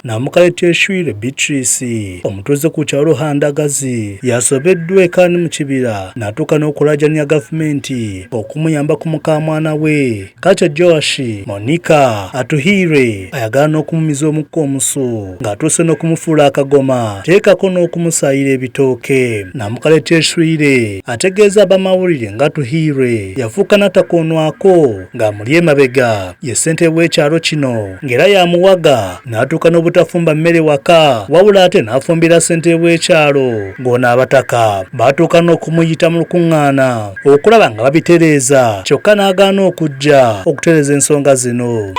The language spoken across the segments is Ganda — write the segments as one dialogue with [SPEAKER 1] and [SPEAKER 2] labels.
[SPEAKER 1] Namukale Shwire Beatrice omutuuze ku kyalo Handagazi yasobeddwa eka mu kibira n'atuuka n'okulajanya gavumenti okumuyamba ku mukamwana we Kacha Josh Monica Atuhire ayagala n'okumumiza omukka omusu ng'atuuse n'okumufuula akagoma teekako n'okumusayira ebitooke. Namukale Shwire ategeeza bamawulire nga Atuhire yafuuka n'atakoonwako ng'amuli emabega ye ssentebe w'ekyalo kino ng'era yamuwaga n'atuuka n'obutafumba mmere waka wabula ate n'afumbira ssentebe w'ekyalo ng'ono abataka baatuuka n'okumuyita mu lukuŋŋaana okulaba nga babitereeza kyokka n'agaana okujja okutereeza ensonga zino.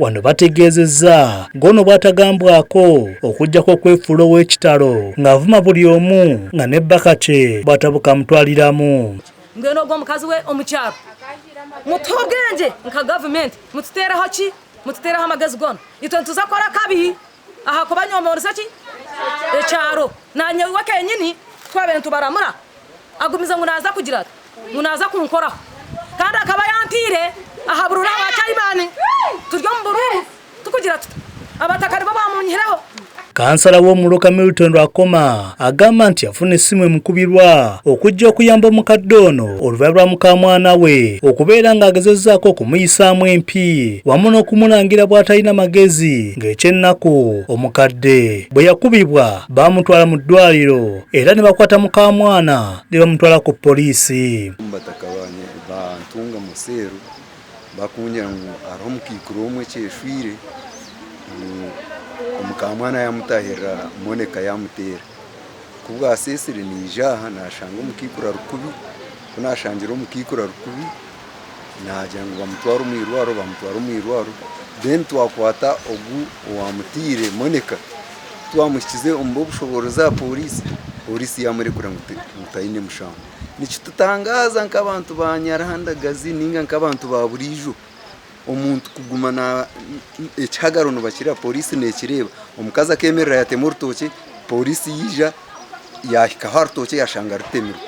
[SPEAKER 1] Wano bategeezezza ng'ono bw'atagambwako okujjako okwefuula ow'ekitalo ng'avuma buli omu nga n'ebbaka kye bw'atabuka mutwaliramu.
[SPEAKER 2] Ngeno gw'omukazi we omukyalo mutubwenge nka gavumenti mututeeraho ki mututeeraho amagezi gono itwe ntuza kukora kabi aha kubanyomoresa ki ekyalo nanyewe kenyini twabere tubaramura agumiza ngo naza kugira ngo naza kunkoraho kandi akaba yantire aha burura abacyayimani turyo mu bururu tukugira abatakari bo bamunyiraho.
[SPEAKER 1] Kansala w'Omuloka Milton Lwakoma agamba nti yafuna essimu emukubirwa okujja okuyamba omukadde ono oluvannyuma lwa mukamwana we okubeera ng'agezezzaako okumuyisaamu empi wamu n'okumulangira bw'atalina magezi ng'ekyennaku omukadde bwe yakubibwa baamutwala mu ddwaliro era ne bakwata mukamwana ne bamutwala ku poliisi.
[SPEAKER 3] Batakabanye bantunga museeru bakunya ngu ari omukiikuru omwe kyeshwire omukamwana yamutahirira Monica yamuteera kubwa asesire nijaha nashanga omukiikura rukubi kunashangira omukiikura rukubi nagira ngo bamutwara omwirwaro then twakwata ogu owamutiire Monica twamushyize omu bushobozi za polisi yamurekura ngo mutayine mushango. Nikitutangaza nk'abantu ba Nyarhandagazi ninga nk'abantu ba burijo omuntu kuguma na ekihagaro no bakira polisi nekireba omukazi akemerera yatema urutoke polisi yija yahika harutoke yashanga rutemirwa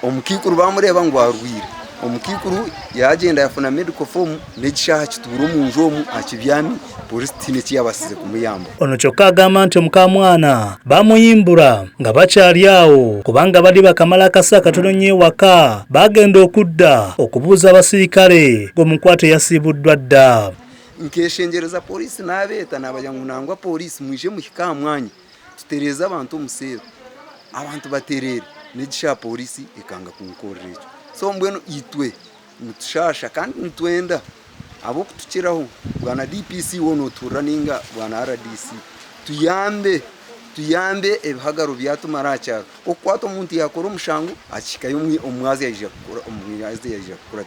[SPEAKER 3] omukikuru bamureba ngo arwire omukikuru yagenda yafuna medical form n'egishaha kitubura omunju omu akibyami polisi tine kiyabasize kumuyamba.
[SPEAKER 1] Ono kyokka agamba nti omukamwana bamuyimbula nga bakyali awo kubanga bali bakamala akasa katono nnyo ewaka bagenda okudda okubuuza abasirikale ng'omukwate yasiibuddwa dda.
[SPEAKER 3] Nkeshengereza polisi n'abeeta n'abajya ngu nangwa polisi mwije muhika aha mwanya tutereeza abantu omuseero abantu baterere n'egishaha polisi ekanga kunkorera ekyo. So mbwenu itwe mutushasha kandi nitwenda abo kutukiraho bwana DPC wono turaninga bwana RDC tuyambe ebihagaro byatumara cyaro okwata omuntu yakora omushango akikayo omwazi yaje kukora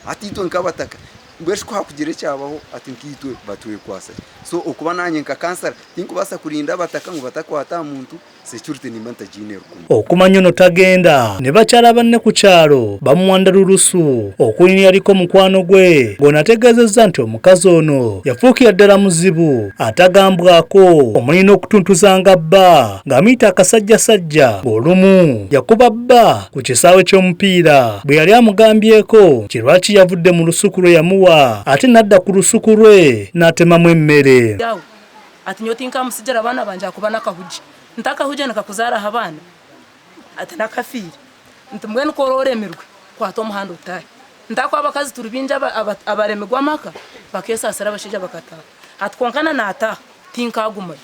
[SPEAKER 3] ati itwe nkabataka mbwesho kwakugira cyabaho ati nkitwe batuye kwasa so okuba nanye nka kansara tinkubasa kurinda bataka ngo batakwata muntu security nimanta jine
[SPEAKER 1] okumanya no tagenda ne bakyala banne ku kyalo bamuwanda lulusu okulini yaliko mukwano gwe gonategezezza nti omukazi ono yafuukira ddala muzibu atagambwako omulina okutuntuzanga bba ng'amuyita akasajjasajja ng'olumu yakuba bba ku kisaawe ky'omupiira bwe yali amugambyeko kirwaki yavudde mu lusuku lwe yamuwa ate nadda ku lusuku lwe n'atemamu emmere.
[SPEAKER 2] Ati nyoti nka musijara abana banje akuba nakahuji ntakahuji nakakuzara habana ati nakafiri ntumwene ko roremerwe kwato muhando utaye ntako abakazi turubinja abaremegwa maka bakesa asara bashija bakata atkonkana nata tinkaguma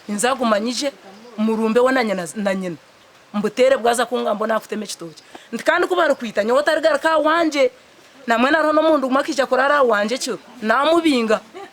[SPEAKER 2] inzagumanyije murumbe wonanya na nyina mbutere bwaza kunga mbona afuteme kitoki ndikandi kubara kwita nyota rigara ka wanje na mwena rono mundu makija kurara wanje cyo namubinga